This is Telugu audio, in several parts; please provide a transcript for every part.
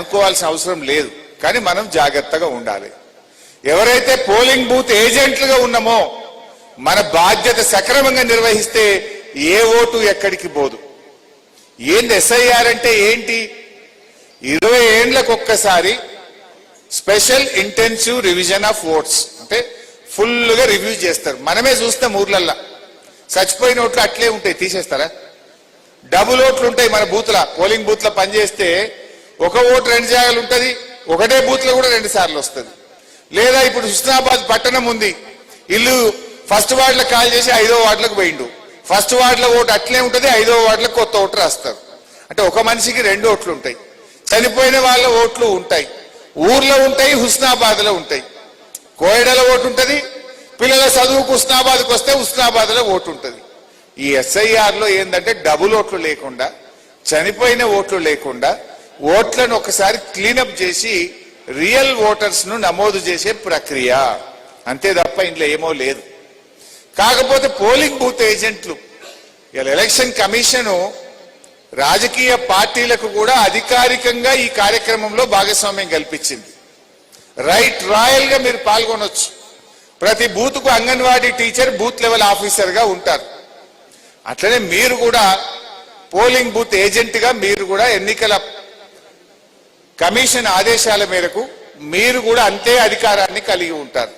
అనుకోవాల్సిన అవసరం లేదు. కానీ మనం జాగ్రత్తగా ఉండాలి. ఎవరైతే పోలింగ్ బూత్ ఏజెంట్లుగా ఉన్నామో మన బాధ్యత సక్రమంగా నిర్వహిస్తే ఏ ఓటు ఎక్కడికి పోదు. ఏంది ఎస్ఐఆర్ అంటే ఏంటి? 20 ఏళ్లకు ఒక్కసారి special intensive revision of votes అంటే ఫుల్గా రివ్యూ చేస్తారు. మనమే చూస్తాం ఊర్లల్లో చచ్చిపోయిన ఓట్లు అట్లే ఉంటాయి, తీసేస్తారా? డబుల్ ఓట్లు ఉంటాయి మన బూత్ల. పోలింగ్ బూత్లో పనిచేస్తే ఒక ఓటు 2 జాగాలు ఉంటుంది, ఒకటే బూత్లో కూడా 2 సార్లు వస్తుంది. లేదా ఇప్పుడు హుస్నాబాద్ పట్టణం ఉంది, ఇల్లు ఫస్ట్ వార్డులో కాల్ చేసి 5వ వార్డులకు పోయిండు. ఫస్ట్ వార్డులో ఓటు అట్లే ఉంటుంది, 5వ వార్డులో కొత్త ఓటు రాస్తారు. అంటే ఒక మనిషికి 2 ఓట్లు ఉంటాయి. చనిపోయిన వాళ్ళ ఓట్లు ఉంటాయి, ఊర్లో ఉంటాయి, హుస్నాబాద్ లో ఉంటాయి. కోయడలో ఓటు ఉంటుంది, పిల్లల చదువుకు హుస్నాబాద్కి వస్తే హుస్నాబాద్ లో ఓటు ఉంటుంది. ఈ ఎస్ఐఆర్ లో ఏంటంటే డబుల్ ఓట్లు లేకుండా, చనిపోయిన ఓట్లు లేకుండా ఓట్లను ఒకసారి క్లీనప్ చేసి రియల్ ఓటర్స్ ను నమోదు చేసే ప్రక్రియ, అంతే తప్ప ఇంట్లో ఏమో లేదు. కాకపోతే పోలింగ్ బూత్ ఏజెంట్లు ఇలా ఎలక్షన్ కమిషన్ రాజకీయ పార్టీలకు కూడా అధికారికంగా ఈ కార్యక్రమంలో భాగస్వామ్యం కల్పించింది. రైట్, రాయల్ గా మీరు పాల్గొనొచ్చు. ప్రతి బూత్ కు anganwadi teacher booth level officer గా ఉంటారు. అట్లనే మీరు కూడా పోలింగ్ బూత్ ఏజెంట్ గా మీరు కూడా ఎన్నికల కమిషన్ ఆదేశాల మేరకు మీరు కూడా అంతే అధికారాన్ని కలిగి ఉంటారు.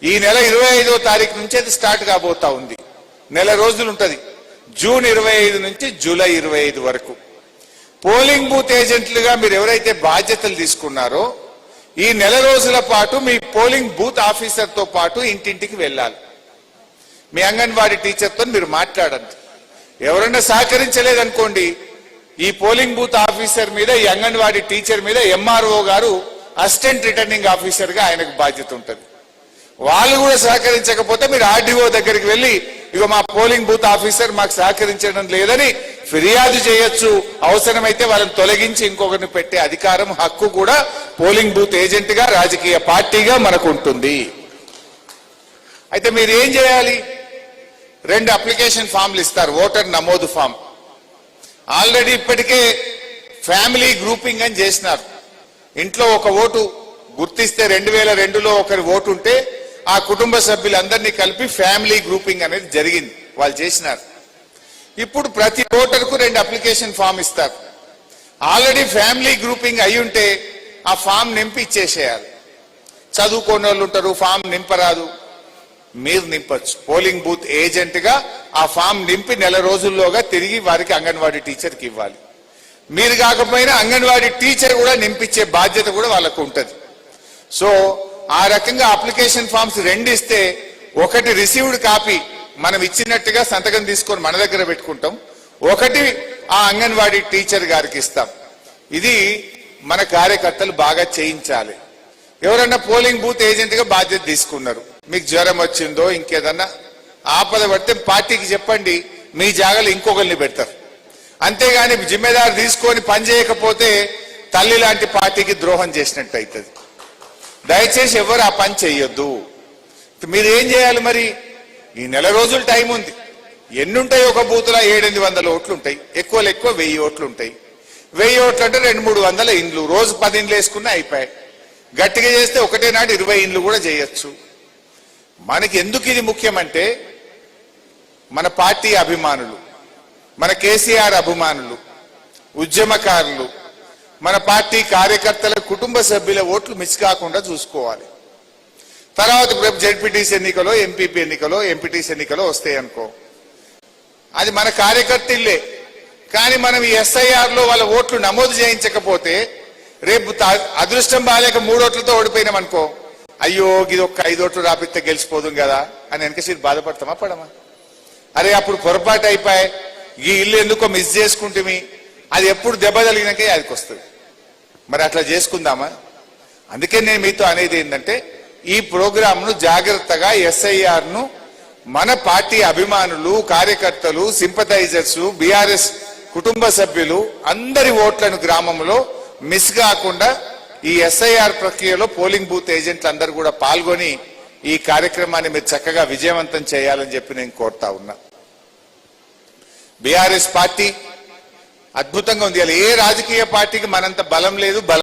ఈ నెల 25వ తారీఖు నుంచి అది స్టార్ట్ కాబోతా ఉంది. నెల రోజులు ఉంటది, జూన్ 25 నుంచి జూలై 25 వరకు. పోలింగ్ బూత్ ఏజెంట్లుగా మీరు ఎవరైతే బాధ్యతలు తీసుకున్నారో ఈ నెల రోజుల పాటు మీ పోలింగ్ బూత్ ఆఫీసర్ తో పాటు ఇంటింటికి వెళ్ళాలి. మీ అంగన్వాడీ టీచర్తో మీరు మాట్లాడండి. ఎవరైనా సహకరించలేదనుకోండి, ఈ పోలింగ్ బూత్ ఆఫీసర్ మీద, ఈ అంగన్వాడీ టీచర్ మీద ఎంఆర్ఓ గారు అసిస్టెంట్ రిటర్నింగ్ ఆఫీసర్ గా ఆయనకు బాధ్యత ఉంటుంది. వాళ్ళు కూడా సహకరించకపోతే మీరు ఆర్డీఓ దగ్గరికి వెళ్ళి, ఇగో మా పోలింగ్ బూత్ ఆఫీసర్ మాకు సహకరించడం లేదని ఫిర్యాదు చేయొచ్చు. అవసరమైతే వాళ్ళని తొలగించి ఇంకొకరిని పెట్టే అధికారం, హక్కు కూడా పోలింగ్ బూత్ ఏజెంట్ గా, రాజకీయ పార్టీగా మనకు ఉంటుంది. అయితే మీరు ఏం చేయాలి? 2 అప్లికేషన్ ఫామ్లు ఇస్తారు, ఓటర్ నమోదు ఫామ్. ఆల్రెడీ ఇప్పటికే ఫ్యామిలీ గ్రూపింగ్ అని చేసినారు. ఇంట్లో ఒక ఓటు గుర్తిస్తే 2002లో ఒకరి ఓటు ఉంటే ఆ కుటుంబ సభ్యులందరినీ కలిపి ఫ్యామిలీ గ్రూపింగ్ అనేది జరిగింది, వాళ్ళు చేసినారు. ఇప్పుడు ప్రతి ఓటర్కు 2 అప్లికేషన్ ఫామ్ ఇస్తారు. ఆల్రెడీ ఫ్యామిలీ గ్రూపింగ్ అయి ఉంటే ఆ ఫామ్ నింపి ఇచ్చేసేయాలి. చదువుకోని వాళ్ళు ఉంటారు, ఫామ్ నింపరాదు, మీరు నింపచ్చు. పోలింగ్ బూత్ ఏజెంట్ గా ఆ ఫామ్ నింపి నెల రోజుల్లోగా తిరిగి వారికి అంగన్వాడీ టీచర్కి ఇవ్వాలి. మీరు కాకపోయినా అంగన్వాడీ టీచర్ కూడా నింపించే బాధ్యత కూడా వాళ్ళకు ఉంటుంది. సో ఆ రకంగా అప్లికేషన్ ఫామ్స్ 2 ఇస్తే, ఒకటి రిసీవ్డ్ కాపీ మనం ఇచ్చినట్టుగా సంతకం తీసుకొని మన దగ్గర పెట్టుకుంటాం, ఒకటి ఆ అంగన్వాడీ టీచర్ గారికి ఇస్తాం. ఇది మన కార్యకర్తలు బాగా చేయించాలి. ఎవరన్నా పోలింగ్ బూత్ ఏజెంట్ గా బాధ్యత తీసుకున్నారు, మీకు జ్వరం వచ్చిందో ఇంకేదన్నా ఆపద పడితే పార్టీకి చెప్పండి, మీ జాగాలో ఇంకొకరిని పెడతారు. అంతేగాని జిమ్మేదారు తీసుకొని పని చేయకపోతే తల్లి లాంటి పార్టీకి ద్రోహం చేసినట్టు అవుతుంది. దయచేసి ఎవరు ఆ పని చేయొద్దు. మీరు ఏం చేయాలి మరి? ఈ నెల రోజులు టైం ఉంది. ఎన్నుంటాయి? ఒక బూత్లో 700-800 ఓట్లు ఉంటాయి, ఎక్కువ 1000 ఓట్లు ఉంటాయి. 1000 ఓట్లు అంటే 200-300 ఇండ్లు, రోజు 10 ఇండ్లు వేసుకున్నా అయిపోయాయి. గట్టిగా చేస్తే ఒకటే నాడు 20 ఇండ్లు కూడా చేయొచ్చు. మనకి ఎందుకు ఇది ముఖ్యమంటే, మన పార్టీ అభిమానులు, మన కేసీఆర్ అభిమానులు, ఉద్యమకారులు, మన పార్టీ కార్యకర్తల కుటుంబ సభ్యుల ఓట్లు మిస్ కాకుండా చూసుకోవాలి. తర్వాత రేపు జెడ్పీటీసీ ఎన్నికలో, ఎంపీపీ ఎన్నికలో, ఎంపీటీసీ ఎన్నికలో వస్తాయి అనుకో, అది మన కార్యకర్త ఇల్లే. కానీ మనం ఈ ఎస్ఐఆర్ లో వాళ్ళ ఓట్లు నమోదు చేయించకపోతే రేపు అదృష్టం బాలేక 3 ఓట్లతో ఓడిపోయినాం అనుకో, అయ్యో ఇది ఒక్క 5 ఓట్లు రాపిస్తే గెలిచిపోదు కదా అని వెనకసరి బాధపడతామా పడమా? అరే అప్పుడు పొరపాటు అయిపోయి ఈ ఇల్లు ఎందుకో మిస్ చేసుకుంటే అది ఎప్పుడు దెబ్బ తగిలినాకే అదికి వస్తుంది. మరి అట్లా చేసుకుందామా? అందుకే నేను మీతో అనేది ఏంటంటే, ఈ ప్రోగ్రామ్ ను జాగ్రత్తగా ఎస్ఐఆర్ ను మన పార్టీ అభిమానులు, కార్యకర్తలు, సింపథైజర్స్, బీఆర్ఎస్ కుటుంబ సభ్యులు అందరి ఓట్లను గ్రామంలో మిస్ కాకుండా ఈ ఎస్ఐఆర్ ప్రక్రియలో పోలింగ్ బూత్ ఏజెంట్లు అందరూ కూడా పాల్గొని ఈ కార్యక్రమాన్ని మీరు చక్కగా విజయవంతం చేయాలని చెప్పి నేను కోరుతా ఉన్నా. బీఆర్ఎస్ పార్టీ అద్భుతంగా ఉంది. ఏ రాజకీయ పార్టీకి మనంత బలం లేదు.